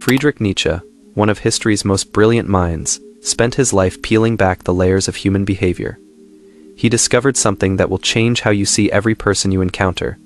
Friedrich Nietzsche, one of history's most brilliant minds, spent his life peeling back the layers of human behavior. He discovered something that will change how you see every person you encounter.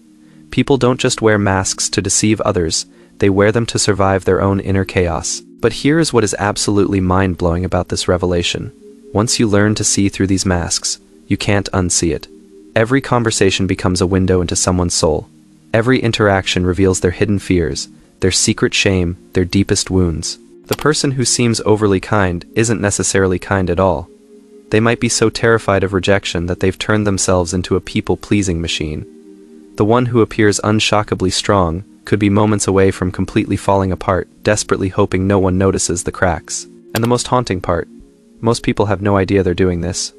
People don't just wear masks to deceive others, they wear them to survive their own inner chaos. But here is what is absolutely mind-blowing about this revelation. Once you learn to see through these masks, you can't unsee it. Every conversation becomes a window into someone's soul. Every interaction reveals their hidden fears, their secret shame, their deepest wounds. The person who seems overly kind isn't necessarily kind at all. They might be so terrified of rejection that they've turned themselves into a people-pleasing machine. The one who appears unshockably strong could be moments away from completely falling apart, desperately hoping no one notices the cracks. And the most haunting part, most people have no idea they're doing this.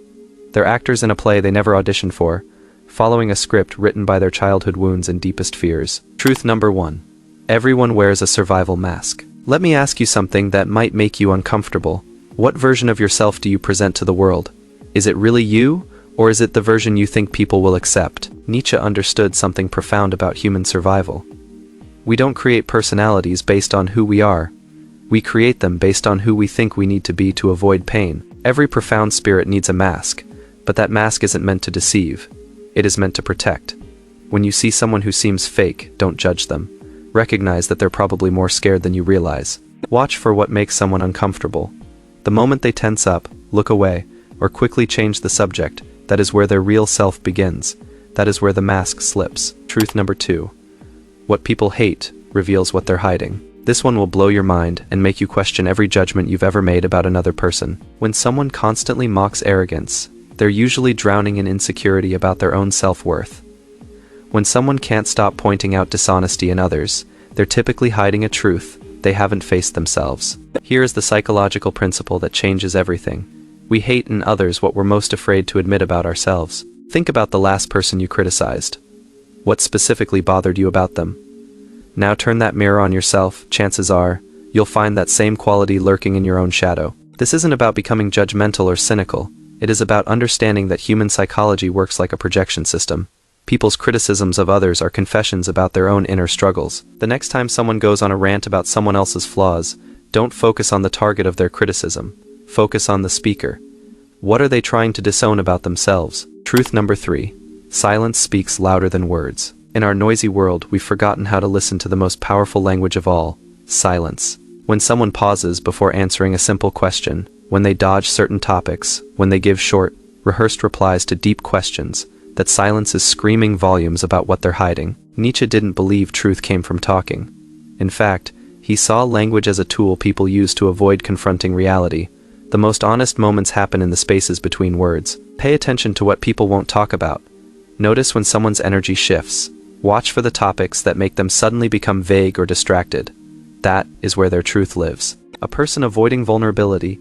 They're actors in a play they never auditioned for, following a script written by their childhood wounds and deepest fears. Truth number 1. Everyone wears a survival mask. Let me ask you something that might make you uncomfortable. What version of yourself do you present to the world? Is it really you, or is it the version you think people will accept? Nietzsche understood something profound about human survival. We don't create personalities based on who we are. We create them based on who we think we need to be to avoid pain. Every profound spirit needs a mask, but that mask isn't meant to deceive. It is meant to protect. When you see someone who seems fake, don't judge them. Recognize that they're probably more scared than you realize. Watch for what makes someone uncomfortable. The moment they tense up, look away, or quickly change the subject, that is where their real self begins. That is where the mask slips. Truth number 2. What people hate reveals what they're hiding. This one will blow your mind and make you question every judgment you've ever made about another person. When someone constantly mocks arrogance, they're usually drowning in insecurity about their own self-worth. When someone can't stop pointing out dishonesty in others, they're typically hiding a truth they haven't faced themselves. Here is the psychological principle that changes everything. We hate in others what we're most afraid to admit about ourselves. Think about the last person you criticized. What specifically bothered you about them? Now turn that mirror on yourself. Chances are, you'll find that same quality lurking in your own shadow. This isn't about becoming judgmental or cynical. It is about understanding that human psychology works like a projection system. People's criticisms of others are confessions about their own inner struggles. The next time someone goes on a rant about someone else's flaws, don't focus on the target of their criticism. Focus on the speaker. What are they trying to disown about themselves? Truth number 3. Silence speaks louder than words. In our noisy world, we've forgotten how to listen to the most powerful language of all, silence. When someone pauses before answering a simple question, when they dodge certain topics, when they give short, rehearsed replies to deep questions, that silence is screaming volumes about what they're hiding. Nietzsche didn't believe truth came from talking. In fact, he saw language as a tool people use to avoid confronting reality. The most honest moments happen in the spaces between words. Pay attention to what people won't talk about. Notice when someone's energy shifts. Watch for the topics that make them suddenly become vague or distracted. That is where their truth lives. A person avoiding vulnerability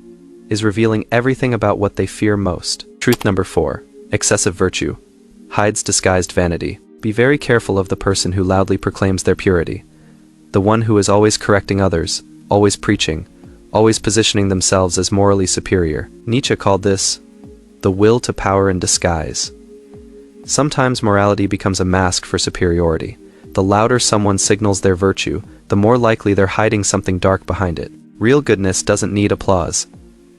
is revealing everything about what they fear most. Truth number 4. Excessive virtue hides disguised vanity. Be very careful of the person who loudly proclaims their purity. The one who is always correcting others, always preaching, always positioning themselves as morally superior. Nietzsche called this the will to power in disguise. Sometimes morality becomes a mask for superiority. The louder someone signals their virtue, the more likely they're hiding something dark behind it. Real goodness doesn't need applause.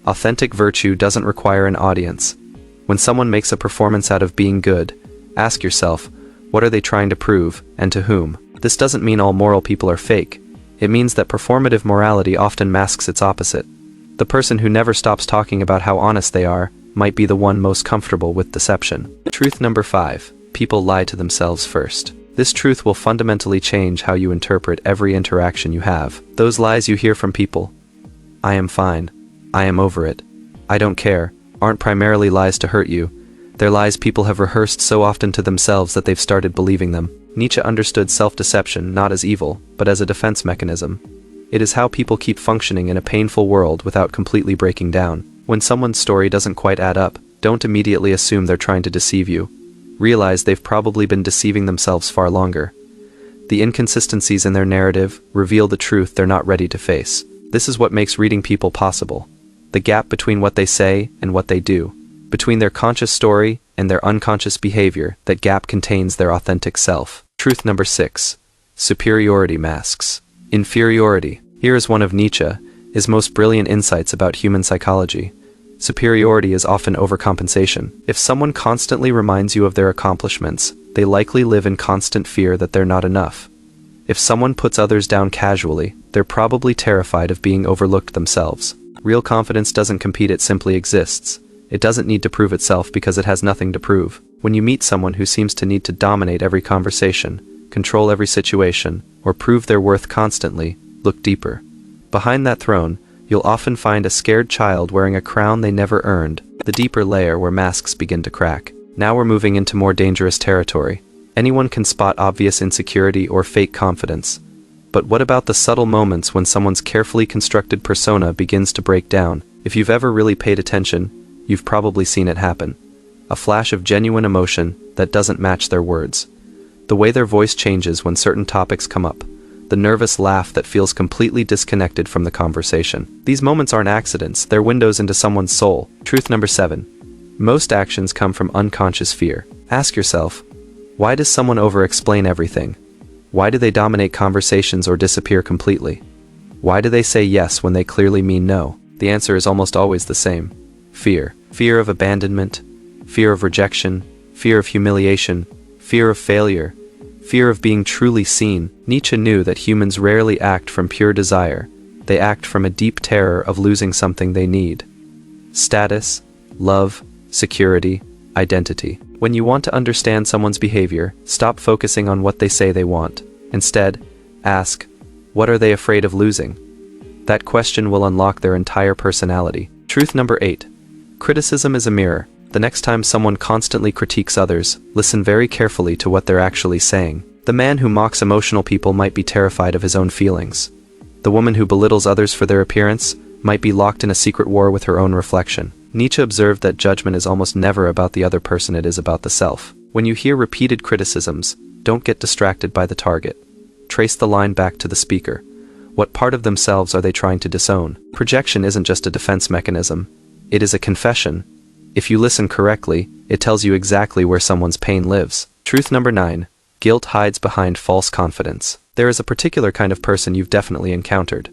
Authentic virtue doesn't require an audience. When someone makes a performance out of being good, ask yourself, what are they trying to prove, and to whom? This doesn't mean all moral people are fake. It means that performative morality often masks its opposite. The person who never stops talking about how honest they are might be the one most comfortable with deception. Truth number 5. People lie to themselves first. This truth will fundamentally change how you interpret every interaction you have. Those lies you hear from people, I am fine, I am over it, I don't care, aren't primarily lies to hurt you. They're lies people have rehearsed so often to themselves that they've started believing them. Nietzsche understood self-deception not as evil, but as a defense mechanism. It is how people keep functioning in a painful world without completely breaking down. When someone's story doesn't quite add up, don't immediately assume they're trying to deceive you. Realize they've probably been deceiving themselves far longer. The inconsistencies in their narrative reveal the truth they're not ready to face. This is what makes reading people possible. The gap between what they say and what they do. Between their conscious story and their unconscious behavior, that gap contains their authentic self. Truth number 6. Superiority masks. Inferiority. Here is one of Nietzsche, his most brilliant insights about human psychology. Superiority is often overcompensation. If someone constantly reminds you of their accomplishments, they likely live in constant fear that they're not enough. If someone puts others down casually, they're probably terrified of being overlooked themselves. Real confidence doesn't compete, it simply exists. It doesn't need to prove itself because it has nothing to prove. When you meet someone who seems to need to dominate every conversation, control every situation, or prove their worth constantly, look deeper. Behind that throne, you'll often find a scared child wearing a crown they never earned, the deeper layer where masks begin to crack. Now we're moving into more dangerous territory. Anyone can spot obvious insecurity or fake confidence. But what about the subtle moments when someone's carefully constructed persona begins to break down? If you've ever really paid attention, you've probably seen it happen. A flash of genuine emotion that doesn't match their words. The way their voice changes when certain topics come up. The nervous laugh that feels completely disconnected from the conversation. These moments aren't accidents, they're windows into someone's soul. Truth number 7. Most actions come from unconscious fear. Ask yourself, why does someone over-explain everything? Why do they dominate conversations or disappear completely? Why do they say yes when they clearly mean no? The answer is almost always the same. Fear. Fear of abandonment, fear of rejection, fear of humiliation, fear of failure, fear of being truly seen. Nietzsche knew that humans rarely act from pure desire. They act from a deep terror of losing something they need. Status, love, security, identity. When you want to understand someone's behavior, stop focusing on what they say they want. Instead, ask, what are they afraid of losing? That question will unlock their entire personality. Truth number 8. Criticism is a mirror. The next time someone constantly critiques others, listen very carefully to what they're actually saying. The man who mocks emotional people might be terrified of his own feelings. The woman who belittles others for their appearance might be locked in a secret war with her own reflection. Nietzsche observed that judgment is almost never about the other person, it is about the self. When you hear repeated criticisms, don't get distracted by the target. Trace the line back to the speaker. What part of themselves are they trying to disown? Projection isn't just a defense mechanism. It is a confession. If you listen correctly, it tells you exactly where someone's pain lives. Truth number 9. Guilt hides behind false confidence. There is a particular kind of person you've definitely encountered.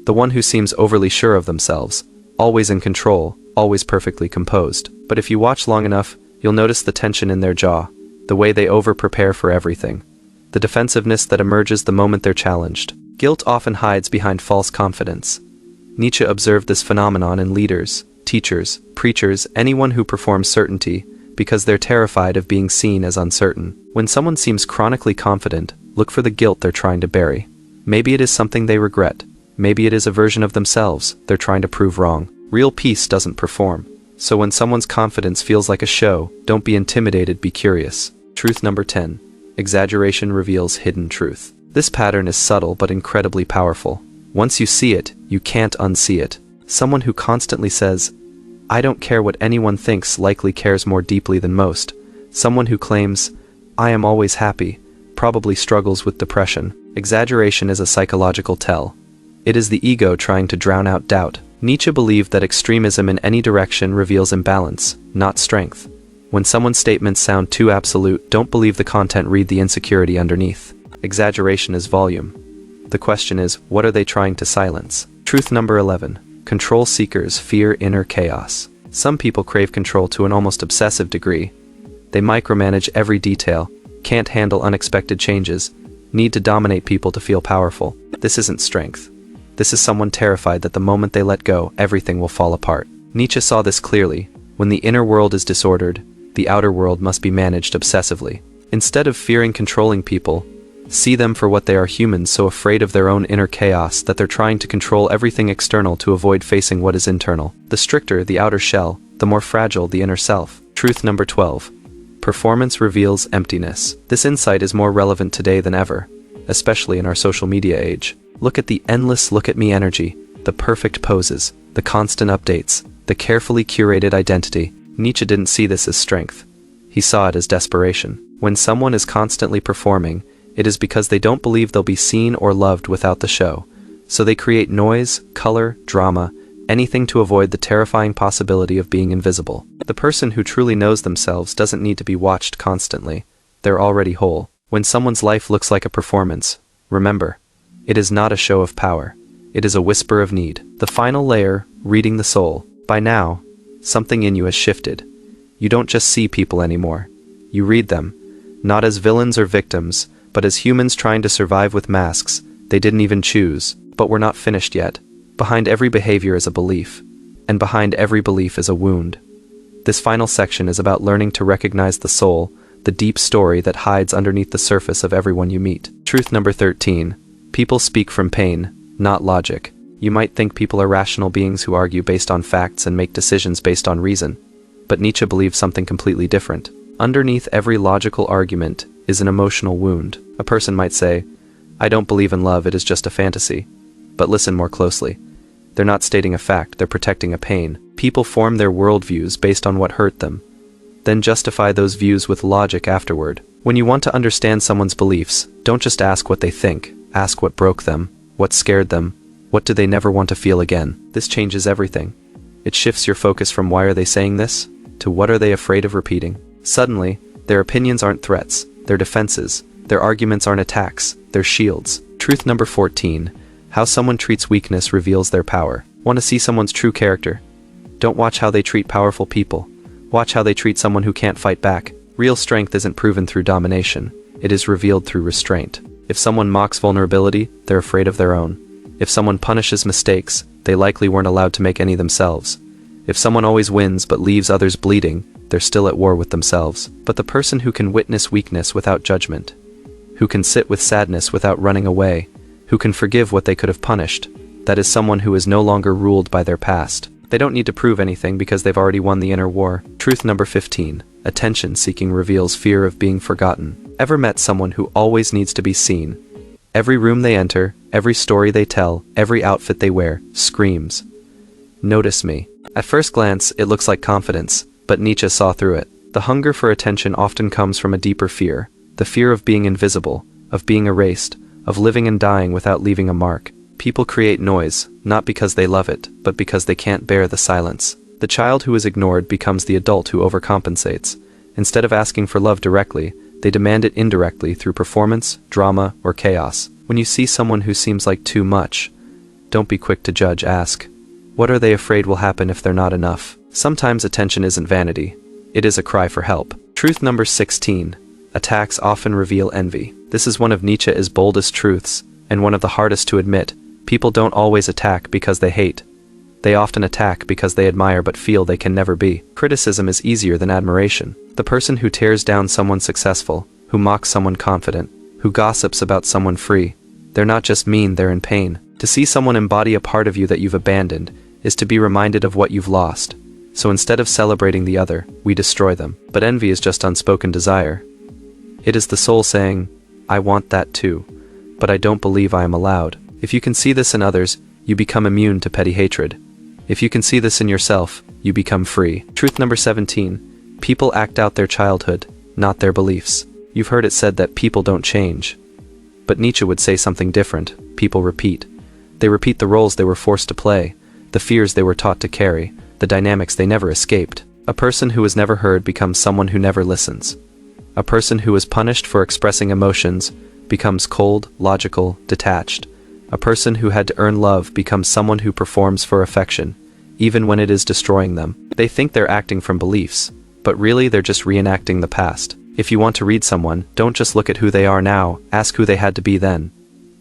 The one who seems overly sure of themselves, always in control, always perfectly composed. But if you watch long enough, you'll notice the tension in their jaw, the way they over-prepare for everything, the defensiveness that emerges the moment they're challenged. Guilt often hides behind false confidence. Nietzsche observed this phenomenon in leaders, teachers, preachers, anyone who performs certainty, because they're terrified of being seen as uncertain. When someone seems chronically confident, look for the guilt they're trying to bury. Maybe it is something they regret. Maybe it is a version of themselves they're trying to prove wrong. Real peace doesn't perform. So when someone's confidence feels like a show, don't be intimidated, be curious. Truth number 10. Exaggeration reveals hidden truth. This pattern is subtle but incredibly powerful. Once you see it, you can't unsee it. Someone who constantly says, I don't care what anyone thinks, likely cares more deeply than most. Someone who claims, I am always happy, probably struggles with depression. Exaggeration is a psychological tell. It is the ego trying to drown out doubt. Nietzsche believed that extremism in any direction reveals imbalance, not strength. When someone's statements sound too absolute, don't believe the content, read the insecurity underneath. Exaggeration is volume. The question is, what are they trying to silence? Truth number 11. Control seekers fear inner chaos. Some people crave control to an almost obsessive degree. They micromanage every detail, can't handle unexpected changes, need to dominate people to feel powerful. This isn't strength. This is someone terrified that the moment they let go, everything will fall apart. Nietzsche saw this clearly. When the inner world is disordered, the outer world must be managed obsessively. Instead of fearing controlling people, see them for what they are, humans so afraid of their own inner chaos that they're trying to control everything external to avoid facing what is internal. The stricter the outer shell, the more fragile the inner self. Truth number 12. Performance reveals emptiness. This insight is more relevant today than ever, especially in our social media age. Look at the endless look at me energy, the perfect poses, the constant updates, the carefully curated identity. Nietzsche didn't see this as strength. He saw it as desperation. When someone is constantly performing, it is because they don't believe they'll be seen or loved without the show. So they create noise, color, drama, anything to avoid the terrifying possibility of being invisible. The person who truly knows themselves doesn't need to be watched constantly. They're already whole. When someone's life looks like a performance, remember, it is not a show of power. It is a whisper of need. The final layer, reading the soul. By now, something in you has shifted. You don't just see people anymore. You read them, not as villains or victims, but as humans trying to survive with masks they didn't even choose. But we're not finished yet. Behind every behavior is a belief, and behind every belief is a wound. This final section is about learning to recognize the soul, the deep story that hides underneath the surface of everyone you meet. Truth number 13. People speak from pain, not logic. You might think people are rational beings who argue based on facts and make decisions based on reason, but Nietzsche believes something completely different. Underneath every logical argument is an emotional wound. A person might say, "I don't believe in love, it is just a fantasy." But listen more closely. They're not stating a fact, they're protecting a pain. People form their worldviews based on what hurt them, then justify those views with logic afterward. When you want to understand someone's beliefs, don't just ask what they think, ask what broke them, what scared them, what do they never want to feel again. This changes everything. It shifts your focus from why are they saying this, to what are they afraid of repeating. Suddenly, their opinions aren't threats, they're defenses. Their arguments aren't attacks, they're shields. Truth number 14. How someone treats weakness reveals their power. Want to see someone's true character? Don't watch how they treat powerful people. Watch how they treat someone who can't fight back. Real strength isn't proven through domination. It is revealed through restraint. If someone mocks vulnerability, they're afraid of their own. If someone punishes mistakes, they likely weren't allowed to make any themselves. If someone always wins but leaves others bleeding, they're still at war with themselves. But the person who can witness weakness without judgment, who can sit with sadness without running away, who can forgive what they could have punished, that is someone who is no longer ruled by their past. They don't need to prove anything because they've already won the inner war. Truth number 15. Attention-seeking reveals fear of being forgotten. Ever met someone who always needs to be seen? Every room they enter, every story they tell, every outfit they wear, screams, "Notice me." At first glance, it looks like confidence, but Nietzsche saw through it. The hunger for attention often comes from a deeper fear, the fear of being invisible, of being erased, of living and dying without leaving a mark. People create noise, not because they love it, but because they can't bear the silence. The child who is ignored becomes the adult who overcompensates. Instead of asking for love directly, they demand it indirectly through performance, drama, or chaos. When you see someone who seems like too much, don't be quick to judge, ask, what are they afraid will happen if they're not enough? Sometimes attention isn't vanity. It is a cry for help. Truth number 16. Attacks often reveal envy. This is one of Nietzsche's boldest truths, and one of the hardest to admit. People don't always attack because they hate. They often attack because they admire but feel they can never be. Criticism is easier than admiration. The person who tears down someone successful, who mocks someone confident, who gossips about someone free, they're not just mean, they're in pain. To see someone embody a part of you that you've abandoned is to be reminded of what you've lost. So instead of celebrating the other, we destroy them. But envy is just unspoken desire. It is the soul saying, I want that too, but I don't believe I am allowed. If you can see this in others, you become immune to petty hatred. If you can see this in yourself, you become free. Truth number 17. People act out their childhood, not their beliefs. You've heard it said that people don't change. But Nietzsche would say something different. People repeat. They repeat the roles they were forced to play, the fears they were taught to carry, the dynamics they never escaped. A person who is never heard becomes someone who never listens. A person who is punished for expressing emotions becomes cold, logical, detached. A person who had to earn love becomes someone who performs for affection, even when it is destroying them. They think they're acting from beliefs, but really they're just reenacting the past. If you want to read someone, don't just look at who they are now, ask who they had to be then.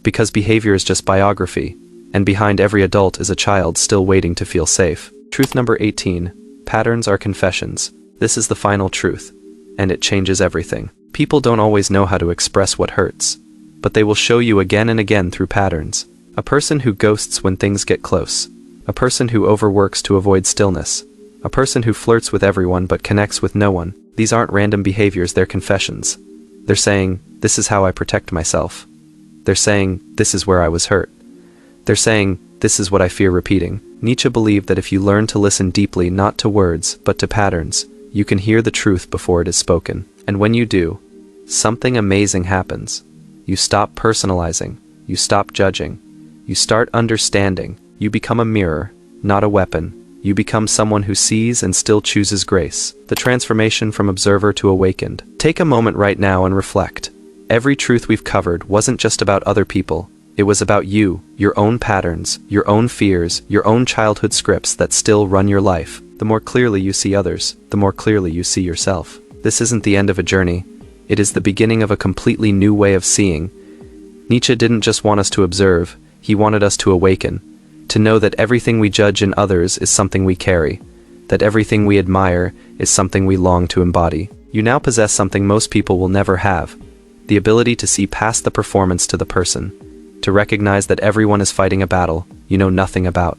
Because behavior is just biography, and behind every adult is a child still waiting to feel safe. Truth number 18. Patterns are confessions. This is the final truth, and it changes everything. People don't always know how to express what hurts, but they will show you again and again through patterns. A person who ghosts when things get close. A person who overworks to avoid stillness. A person who flirts with everyone but connects with no one. These aren't random behaviors, they're confessions. They're saying, this is how I protect myself. They're saying, this is where I was hurt. They're saying, this is what I fear repeating. Nietzsche believed that if you learn to listen deeply not to words, but to patterns, you can hear the truth before it is spoken. And when you do, something amazing happens. You stop personalizing. You stop judging. You start understanding. You become a mirror, not a weapon. You become someone who sees and still chooses grace. The transformation from observer to awakened. Take a moment right now and reflect. Every truth we've covered wasn't just about other people. It was about you, your own patterns, your own fears, your own childhood scripts that still run your life. The more clearly you see others, the more clearly you see yourself. This isn't the end of a journey. It is the beginning of a completely new way of seeing. Nietzsche didn't just want us to observe, he wanted us to awaken, to know that everything we judge in others is something we carry, that everything we admire is something we long to embody. You now possess something most people will never have, the ability to see past the performance to the person, to recognize that everyone is fighting a battle you know nothing about,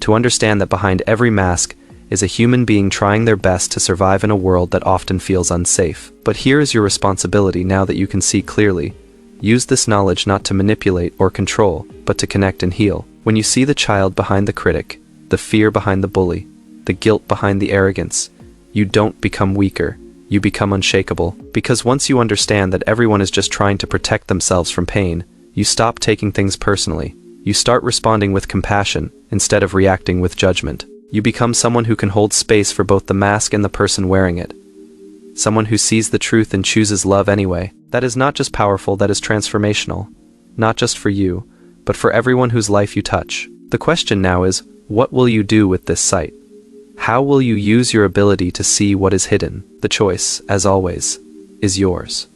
to understand that behind every mask is a human being trying their best to survive in a world that often feels unsafe. But here is your responsibility now that you can see clearly. Use this knowledge not to manipulate or control, but to connect and heal. When you see the child behind the critic, the fear behind the bully, the guilt behind the arrogance, you don't become weaker, you become unshakable. Because once you understand that everyone is just trying to protect themselves from pain, you stop taking things personally. You start responding with compassion, instead of reacting with judgment. You become someone who can hold space for both the mask and the person wearing it. Someone who sees the truth and chooses love anyway. That is not just powerful, that is transformational. Not just for you, but for everyone whose life you touch. The question now is, what will you do with this sight? How will you use your ability to see what is hidden? The choice, as always, is yours.